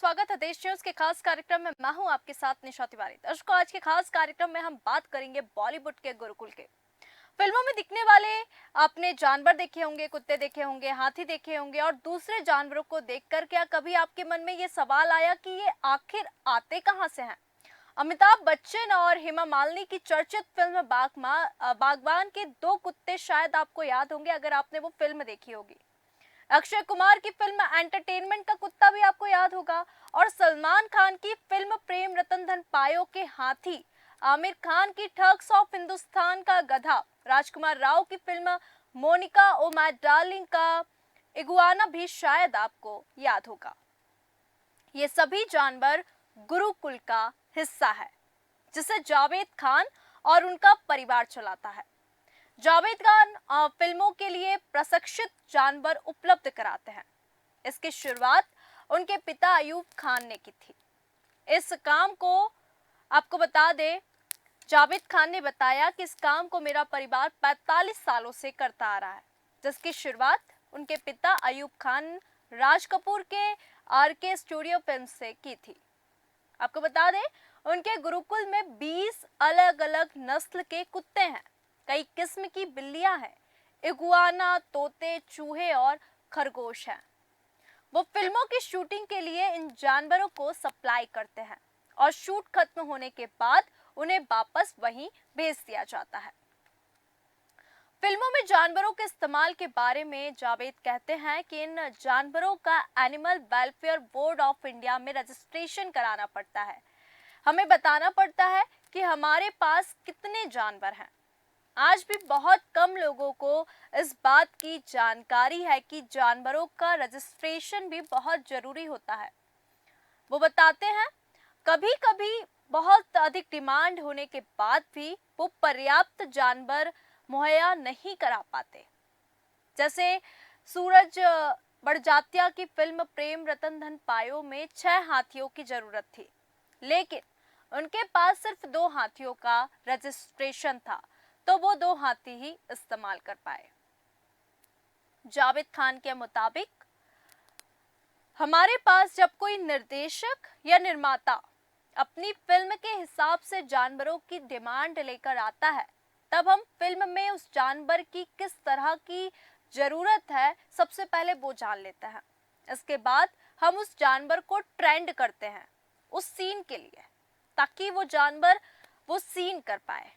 स्वागत है देश न्यूज के खास कार्यक्रम में। मैं हूं आपके साथ निशा तिवारी। दर्शकों, आज के खास कार्यक्रम में हम बात करेंगे बॉलीवुड के गुरुकुल के। फिल्मों में दिखने वाले आपने जानवर देखे होंगे, कुत्ते देखे होंगे, हाथी देखे होंगे और दूसरे जानवरों को देखकर क्या कभी आपके मन में ये सवाल आया कि ये आखिर आते कहां से हैं? अमिताभ बच्चन और हेमा मालिनी की चर्चित फिल्म बागबान के दो कुत्ते शायद आपको याद होंगे अगर आपने वो फिल्म देखी होगी। अक्षय कुमार की फिल्म एंटरटेनमेंट का कुत्ता भी आपको याद होगा और सलमान खान की फिल्म प्रेम रतन धन पायो के हाथी, आमिर खान की ठग्स ऑफ हिंदुस्तान का गधा, राजकुमार राव की film Monica oh my darling का इगुआना भी शायद आपको याद होगा। ये सभी जानवर गुरुकुल का हिस्सा है जिसे जावेद खान और उनका परिवार चलाता है। जावेद खान फिल्मों के लिए प्रशिक्षित जानवर उपलब्ध कराते हैं। इसकी शुरुआत उनके पिता अयूब खान ने की थी। इस काम को आपको बता दें, जावेद खान ने बताया कि इस काम को मेरा परिवार 45 सालों से करता आ रहा है, जिसकी शुरुआत उनके पिता अयूब खान राज कपूर के आरके स्टूडियो फिल्म से की थी। आपको बता दें, उनके गुरुकुल में 20 अलग अलग नस्ल के कुत्ते हैं, कई किस्म की बिल्लियां हैं, इगुआना, तोते, चूहे और खरगोश हैं। वो फिल्मों की शूटिंग के लिए इन जानवरों को सप्लाई करते हैं और शूट खत्म होने के बाद उन्हें वापस वहीं भेज दिया जाता है। फिल्मों में जानवरों के इस्तेमाल के बारे में जावेद कहते हैं कि इन जानवरों का animal welfare board of India में रजिस्ट्रेशन कराना पड़ता है। हमें बताना पड़ता है कि हमारे पास कितने जानवर हैं। आज भी बहुत कम लोगों को इस बात की जानकारी है कि जानवरों का रजिस्ट्रेशन भी बहुत जरूरी होता है। वो बताते हैं, कभी कभी बहुत अधिक डिमांड होने के बाद भी वो पर्याप्त जानवर मुहैया नहीं करा पाते। जैसे सूरज बड़जात्या की फिल्म प्रेम रतन धन पायो में 6 हाथियों की जरूरत थी, लेकिन उनके पास सिर्फ 2 हाथियों का रजिस्ट्रेशन था, तो वो 2 हाथी ही इस्तेमाल कर पाए। जावेद खान के मुताबिक, हमारे पास जब कोई निर्देशक या निर्माता अपनी फिल्म के हिसाब से जानवरों की डिमांड लेकर आता है, तब हम फिल्म में उस जानवर की किस तरह की जरूरत है सबसे पहले वो जान लेते हैं। इसके बाद हम उस जानवर को ट्रेंड करते हैं उस सीन के लिए, ताकि वो जानवर वो सीन कर पाए।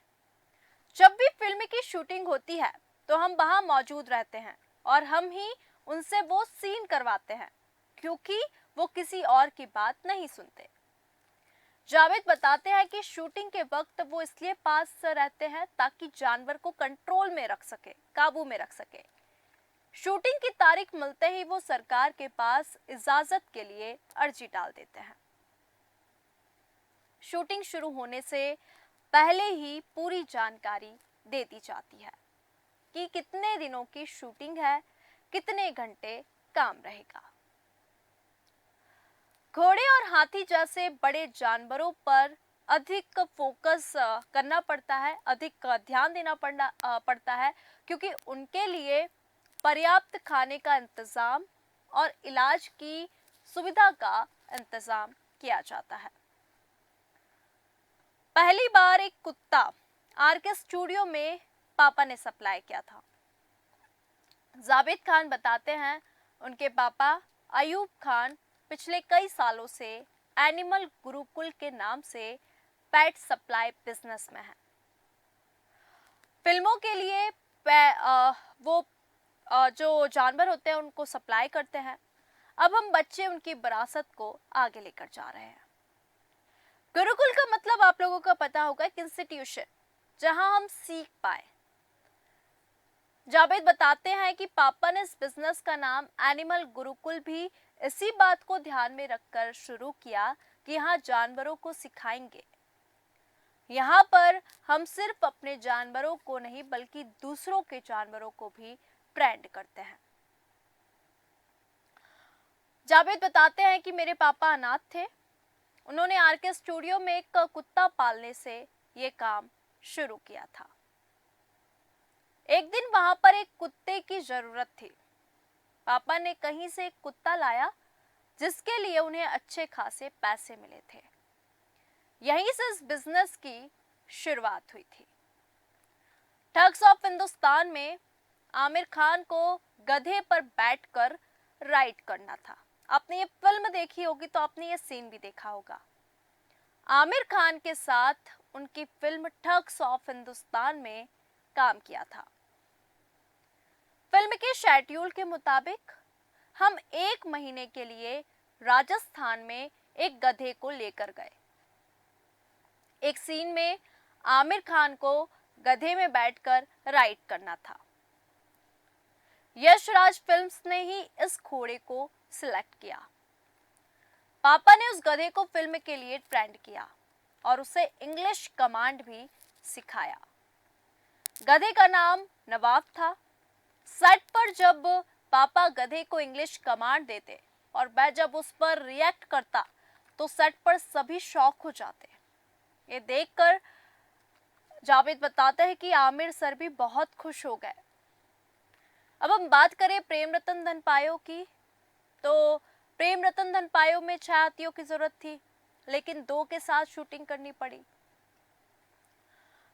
जब भी फिल्म की शूटिंग होती है तो हम वहां मौजूद रहते हैं और हम ही उनसे वो सीन करवाते हैं, क्योंकि वो किसी और की बात नहीं सुनते। जावेद बताते हैं कि शूटिंग के वक्त वो इसलिए पास रहते हैं ताकि जानवर को कंट्रोल में रख सके, काबू में रख सके। शूटिंग की तारीख मिलते ही वो सरकार के पास इजाजत के लिए अर्जी डाल देते हैं। शूटिंग शुरू होने से पहले ही पूरी जानकारी दे दी जाती है कि कितने दिनों की शूटिंग है, कितने घंटे काम रहेगा। घोड़े और हाथी जैसे बड़े जानवरों पर अधिक फोकस करना पड़ता है, अधिक ध्यान देना पड़ता है, क्योंकि उनके लिए पर्याप्त खाने का इंतजाम और इलाज की सुविधा का इंतजाम किया जाता है। पहली बार एक कुत्ता आरके स्टूडियो में पापा ने सप्लाई किया था। जावेद खान बताते हैं, उनके पापा अयूब खान पिछले कई सालों से एनिमल गुरुकुल के नाम से पेट सप्लाई बिजनेस में है। फिल्मों के लिए वो जो जानवर होते हैं उनको सप्लाई करते हैं। अब हम बच्चे उनकी विरासत को आगे लेकर जा रहे हैं। गुरुकुल का मतलब आप लोगों को पता होगा, एक इंस्टीट्यूशन जहां हम सीख पाए। जावेद बताते हैं कि पापा ने इस बिजनेस का नाम एनिमल गुरुकुल भी इसी बात को ध्यान में रखकर शुरू किया कि यहाँ जानवरों को सिखाएंगे। यहाँ पर हम सिर्फ अपने जानवरों को नहीं बल्कि दूसरों के जानवरों को भी ट्रेंड करते हैं। जावेद बताते हैं कि मेरे पापा अनाथ थे। उन्होंने आरके स्टूडियो में एक कुत्ता पालने से ये काम शुरू किया था। एक दिन वहां पर एक कुत्ते की जरूरत थी। पापा ने कहीं से एक कुत्ता लाया जिसके लिए उन्हें अच्छे खासे पैसे मिले थे। यहीं से इस बिजनेस की शुरुआत हुई थी। ठग्स ऑफ हिंदुस्तान में आमिर खान को गधे पर बैठकर राइड करना था। आपने ये फिल्म देखी होगी तो आपने ये सीन भी देखा होगा। आमिर खान के साथ उनकी फिल्म ठग्स ऑफ हिंदुस्तान में काम किया था। फिल्म के शेड्यूल के मुताबिक हम 1 महीने के लिए राजस्थान में एक गधे को लेकर गए। एक सीन में आमिर खान को गधे में बैठकर राइड करना था। यशराज फिल्म्स ने ही इस घोड़े को सिलेक्ट किया। पापा ने उस गधे को फिल्म के लिए ट्रेंड किया और उसे इंग्लिश कमांड भी सिखाया। गधे का नाम नवाब था। सेट पर जब पापा गधे को इंग्लिश कमांड देते और मैं जब उस पर रिएक्ट करता तो सेट पर सभी शॉक हो जाते। ये देखकर जावेद बताते हैं कि आमिर सर भी बहुत खुश हो गए। अब हम बात करें प्रेम रतन धन पायो की, तो प्रेम रतन धन पायो में 6 हाथियों की जरूरत थी, लेकिन 2 के साथ शूटिंग करनी पड़ी।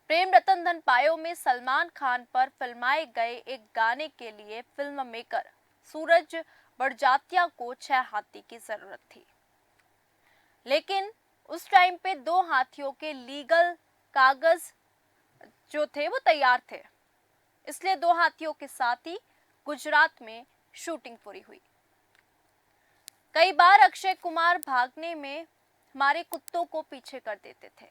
प्रेम रतन धन पायो में सलमान खान पर फिल्माए गए एक गाने के लिए फिल्म मेकर सूरज बड़जात्या को 6 हाथी की जरूरत थी, लेकिन उस टाइम पे 2 हाथियों के लीगल कागज जो थे वो तैयार थे, इसलिए 2 हाथियों के साथ ही गुजरात में शूटिंग पूरी हुई। कई बार अक्षय कुमार भागने में हमारे कुत्तों को पीछे कर देते थे,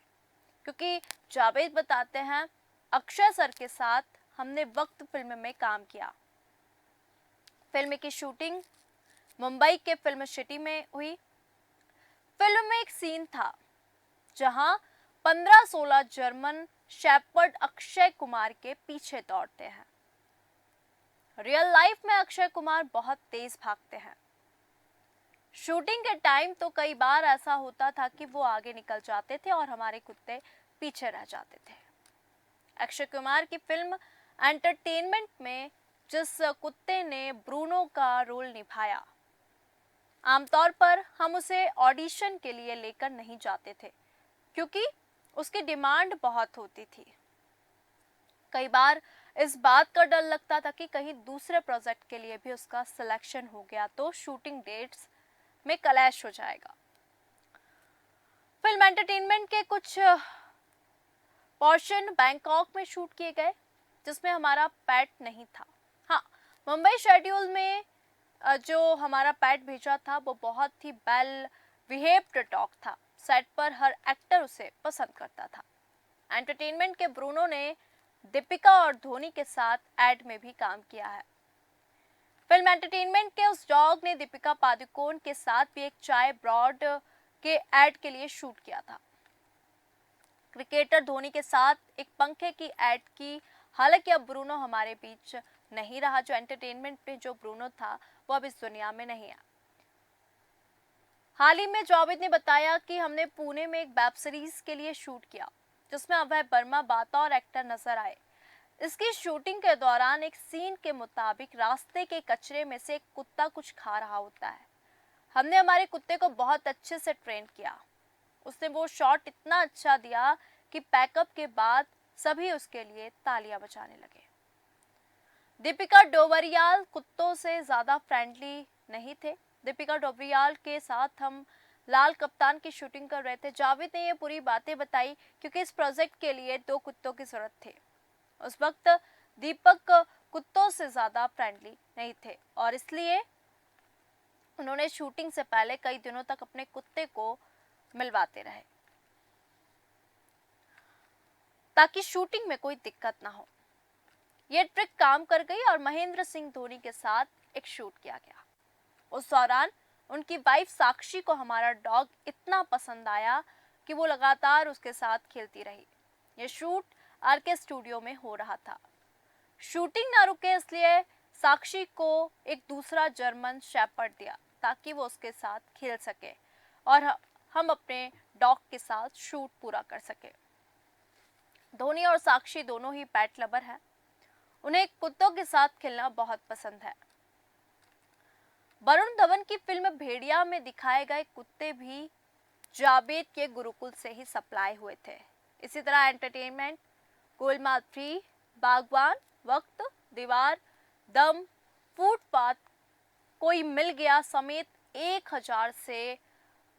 क्योंकि जावेद बताते हैं अक्षय सर के साथ हमने वक्त फिल्म में काम किया। फिल्म की शूटिंग मुंबई के फिल्म सिटी में हुई। फिल्म में एक सीन था जहां 15-16 जर्मन शेपर्ड अक्षय कुमार के पीछे दौड़ते हैं। रियल लाइफ में अक्षय कुमार बहुत तेज भागते हैं। शूटिंग के टाइम तो कई बार ऐसा होता था कि वो आगे निकल जाते थे और हमारे कुत्ते पीछे रह जाते थे। अक्षय कुमार की फिल्म एंटरटेनमेंट में जिस कुत्ते ने ब्रूनो का रोल निभाया, आमतौर पर हम उसे ऑडिशन के लिए लेकर नहीं जाते थे, क्योंकि उसकी डिमांड बहुत होती थी। कई बार इस बात का डर लगता था कि कहीं दूसरे प्रोजेक्ट के लिए भी उसका सिलेक्शन हो गया तो शूटिंग डेट्स में क्लैश हो जाएगा। फिल्म एंटरटेनमेंट के कुछ पोर्शन बैंकॉक में शूट किए गए, जिसमें हमारा पैट नहीं था। हाँ, मुंबई शेड्यूल में जो हमारा पैट भेजा था वो बहुत ही वेल बिहेव्ड डॉग था। सेट पर हर एक्टर उसे पसंद करता था। एंटरटेनमेंट के ब्रूनो ने दीपिका और धोनी के साथ एड में भी काम किया है। फिल्म एंटरटेनमेंट के उस डॉग ने दीपिका पादुकोण के साथ भी एक चाय ब्रॉड के एड के लिए शूट किया था। क्रिकेटर धोनी के साथ एक पंखे की एड की। हालांकि अब ब्रूनो हमारे बीच नहीं रहा। जो एंटरटेनमेंट पे जो ब्रूनो था वो अब इस दुनिया में नहीं है। हाल ही में जावेद ने बताया कि हमने पुणे में एक वेब सीरीज के लिए शूट किया, जिसमें अभय वर्मा बतौर एक्टर नजर आए। इसकी शूटिंग के दौरान एक सीन के मुताबिक रास्ते के कचरे में से एक कुत्ता कुछ खा रहा होता है। हमने हमारे कुत्ते को बहुत अच्छे से ट्रेन किया। उसने वो शॉट इतना अच्छा दिया कि पैकअप के बाद सभी उसके लिए तालियां बजाने लगे। दीपिका डोवरियाल कुत्तों से ज्यादा फ्रेंडली नहीं थे। दीपिका डोवरियाल के साथ हम लाल कप्तान की शूटिंग कर रहे थे। जावेद ने ये पूरी बातें बताई क्योंकि इस प्रोजेक्ट के लिए 2 कुत्तों की जरूरत थी। उस वक्त दीपक कुत्तों से ज्यादा फ्रेंडली नहीं थे और इसलिए उन्होंने शूटिंग से पहले कई दिनों तक अपने कुत्ते को मिलवाते रहे ताकि शूटिंग में कोई दिक्कत ना हो। यह ट्रिक काम कर गई और महेंद्र सिंह धोनी के साथ एक शूट किया गया। उस दौरान उनकी वाइफ साक्षी को हमारा डॉग इतना पसंद आया कि वो लगातार उसके साथ खेलती रही। यह शूट आरके स्टूडियो में हो रहा था। शूटिंग ना रुके इसलिए साक्षी को एक दूसरा जर्मन शेपर्ड दिया ताकि वो उसके साथ खेल सके और हम अपने डॉग के साथ शूट पूरा कर सके। धोनी और साक्षी दोनों ही पेट लवर हैं। उन्हें कुत्तों के साथ खेलना बहुत पसंद है। वरुण धवन की फिल्म भेड़िया में दिखाए गए कुत्ते भी जावेद के गुरुकुल से ही सप्लाई हुए थे। इसी तरह एंटरटेनमेंट, गोलमाल 3, बागवान, वक्त, दीवार, दम, फुटपाथ, कोई मिल गया समेत 1000 से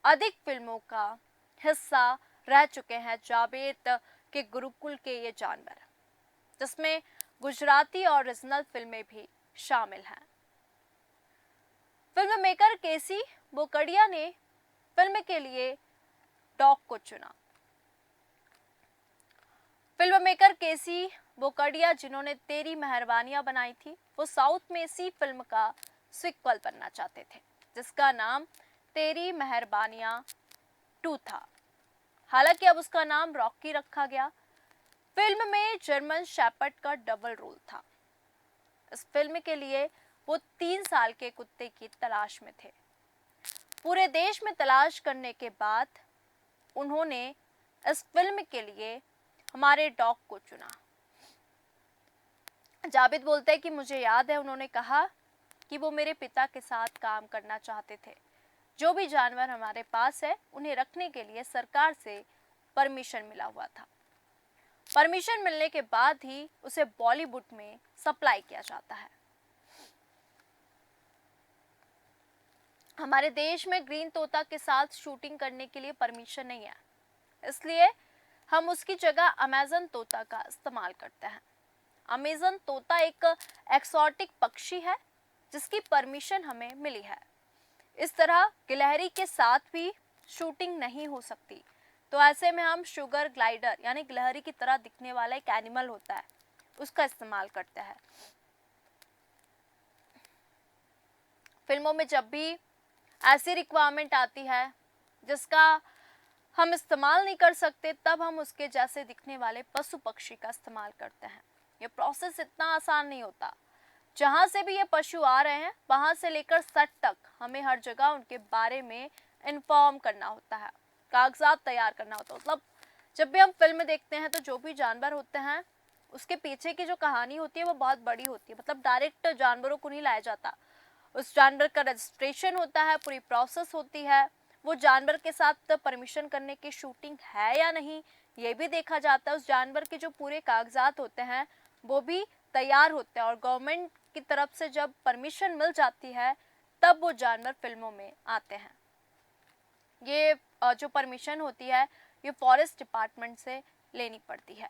अधिक फिल्मों का हिस्सा रह चुके हैं जावेद के गुरुकुल के ये जानवर, जिसमें गुजराती और रीजनल फिल्में भी शामिल हैं। फिल्म मेकर केसी बोकडिया ने फिल्म के लिए डॉग को चुना। फिल्म मेकर केसी बोकडिया, जिन्होंने तेरी मेहरबानियां बनाई थी, वो साउथ में इसी फिल्म का सिक्वल बनना चाहते थे, जिसका नाम तेरी मेहरबानियां 2 था। हालांकि अब उसका नाम रॉकी रखा गया। फिल्म में जर्मन शेपर्ड का डबल रोल था। इस फिल्म के लिए वो 3 साल के कुत्ते की तलाश में थे। पूरे देश में तलाश करने के बाद उन्होंने इस फिल्म के लिए हमारे डॉग को चुना। जावेद बोलते हैं कि मुझे याद है, उन्होंने कहा कि वो मेरे पिता के साथ काम करना चाहते थे। जो भी जानवर हमारे पास है उन्हें रखने के लिए सरकार से परमिशन मिला हुआ था। परमिशन मिलने के बाद ही उसे बॉलीवुड में सप्लाई किया जाता है। हमारे देश में ग्रीन तोता के साथ शूटिंग करने के लिए परमिशन नहीं है, इसलिए हम उसकी जगह अमेज़न तोता का इस्तेमाल करते हैं। अमेज़न तोता एक एक्सोटिक पक्षी है जिसकी परमिशन हमें मिली है। इस तरह गिलहरी के साथ भी शूटिंग नहीं हो सकती, तो ऐसे में हम शुगर ग्लाइडर यानी गिलहरी की तरह दिखने वाला एक एनिमल होता है, उसका इस्तेमाल करते हैं। फिल्मों में जब भी ऐसी रिक्वायरमेंट आती है जिसका हम इस्तेमाल नहीं कर सकते, तब हम उसके जैसे दिखने वाले पशु पक्षी का इस्तेमाल करते हैं। ये प्रोसेस इतना आसान नहीं होता। जहाँ से भी ये पशु आ रहे हैं वहाँ से लेकर सेट तक हमें हर जगह उनके बारे में इन्फॉर्म करना होता है, कागजात तैयार करना होता है। मतलब जब भी हम फिल्म देखते हैं तो जो भी जानवर होते हैं उसके पीछे की जो कहानी होती है वो बहुत बड़ी होती है। मतलब डायरेक्ट जानवरों को नहीं लाया जाता, उस जानवर का रजिस्ट्रेशन होता है, पूरी प्रोसेस होती है, वो जानवर के साथ परमिशन करने की शूटिंग है या नहीं ये भी देखा जाता है। उस जानवर के जो पूरे कागजात होते हैं वो भी तैयार होते हैं और गवर्नमेंट की तरफ से जब परमिशन मिल जाती है तब वो जानवर फिल्मों में आते हैं। ये जो परमिशन होती है ये फॉरेस्ट डिपार्टमेंट से लेनी पड़ती है।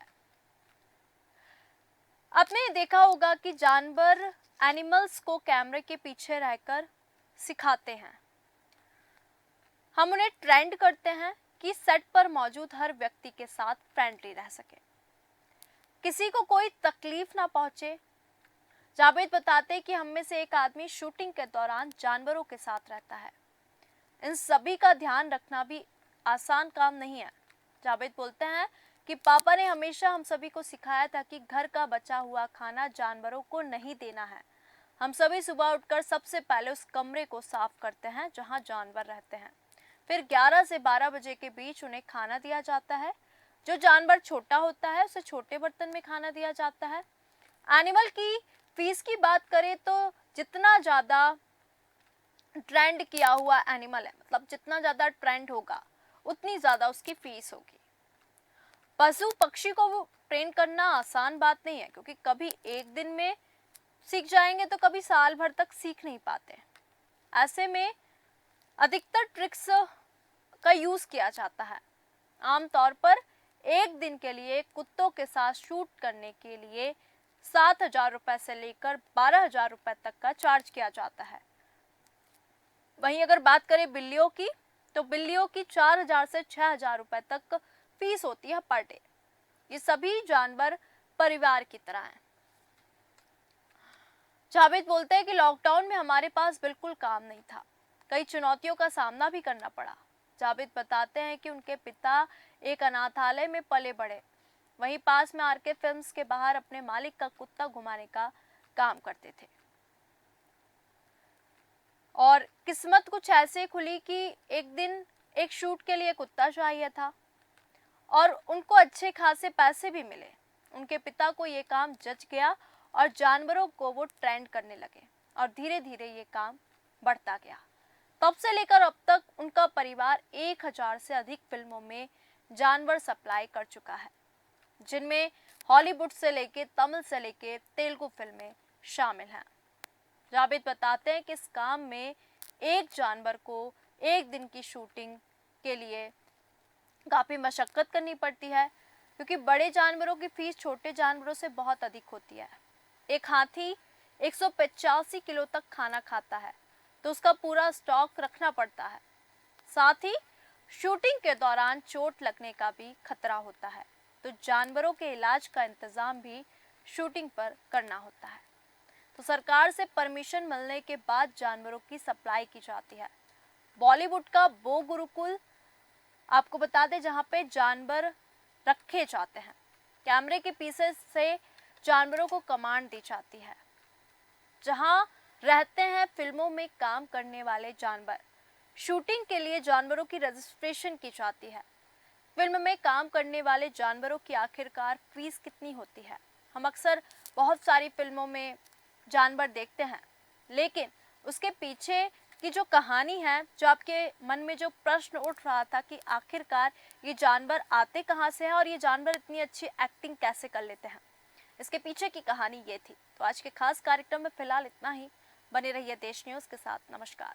आपने देखा होगा कि जानवर एनिमल्स को कैमरे के पीछे रहकर सिखाते हैं। हम उन्हें ट्रेंड करते हैं कि सेट पर मौजूद हर व्यक्ति के साथ फ्रेंडली रह सके, किसी को कोई तकलीफ ना पहुंचे। जावेद बताते हैं कि हम में से एक आदमी शूटिंग के दौरान जानवरों के साथ रहता है। इन सभी का ध्यान रखना भी आसान काम नहीं है। जावेद बोलते हैं कि पापा ने हमेशा हम सभी को सिखाया था कि घर का बचा हुआ खाना जानवरों को नहीं देना है। हम सभी सुबह उठकर सबसे पहले उस कमरे को साफ करते हैं जहां जानवर रहते हैं। फिर 11 से 12 बजे के बीच उन्हें खाना दिया जाता है। जो जानवर छोटा होता है उसे छोटे बर्तन में खाना दिया जाता है। एनिमल की फीस की बात करें तो जितना ज़्यादा ट्रेंड किया हुआ एनिमल है, मतलब जितना ज़्यादा ट्रेंड होगा उतनी ज़्यादा उसकी फीस होगी। पशु पक्षी को ट्रेन करना आसान बात नहीं है, क्योंकि कभी एक दिन में सीख जाएंगे तो कभी साल भर तक सीख नहीं पाते। ऐसे में अधिकतर ट्रिक्स का यूज़ किया जाता है। आमतौर पर एक दिन के लिए कुत्तों के साथ शूट करने के लिए 7,000 रुपये से लेकर 12,000 रुपये तक का चार्ज किया जाता है। वहीं अगर बात करें बिल्लियों की, तो बिल्लियों की 4,000 से 6,000 रुपये तक फीस होती है पर डे। ये सभी जानवर परिवार की तरह हैं। जावेद बोलते हैं कि लॉकडाउन में हमारे पास बिल्कुल काम नहीं था, कई चुनौतियों का सामना भी करना पड़ा। जावेद बताते हैं कि उनके पिता एक अनाथालय में पले बढ़े, वहीं पास में आरके फिल्म्स के बाहर अपने मालिक का कुत्ता घुमाने का काम करते थे। और किस्मत कुछ ऐसे खुली कि एक दिन एक शूट के लिए कुत्ता चाहिए था और उनको अच्छे खासे पैसे भी मिले। उनके पिता को ये काम जच गया और जानवरों को वो ट्रेंड करने लगे और धीरे धीरे ये काम बढ़ता गया। तब से लेकर अब तक उनका परिवार 1000 से अधिक फिल्मों में जानवर सप्लाई कर चुका है, जिनमें हॉलीवुड से लेके तमिल से लेके तेलुगु फिल्में शामिल हैं। जावेद बताते हैं कि इस काम में एक जानवर को एक दिन की शूटिंग के लिए काफ़ी मशक्क़त करनी पड़ती है, क्योंकि बड़े जानवरों की फीस छोटे जानवरों से बहुत अधिक होती है। एक हाथी 185 किलो तक खाना खाता है, तो उसका पूरा स्टॉक रखना पड़ता है। साथ ही शूटिंग के दौरान चोट लगने का भी खतरा होता है, तो जानवरों के इलाज का इंतजाम भी शूटिंग पर करना होता है। तो सरकार से परमिशन मिलने के बाद जानवरों की सप्लाई की जाती है। बॉलीवुड का वो गुरुकुल आपको बता दें जहाँ पे जानवर रखे जाते हैं, कैमरे के पीछे से जानवरों को कमांड दी जाती है। जहाँ रहते हैं फिल्मों में काम करने वाले जानवर, शूटिंग के लिए जानवरों की रजिस्ट्रेशन की जाती है। फिल्म में काम करने वाले जानवरों की आखिरकार फीस कितनी होती है? हम अक्सर बहुत सारी फिल्मों में जानवर देखते हैं, लेकिन उसके पीछे की जो कहानी है, जो आपके मन में जो प्रश्न उठ रहा था कि आखिरकार ये जानवर आते कहाँ से हैं और ये जानवर इतनी अच्छी एक्टिंग कैसे कर लेते हैं, इसके पीछे की कहानी ये थी। तो आज के खास कार्यक्रम में फिलहाल इतना ही। बने रहिए देश न्यूज़ के साथ। नमस्कार।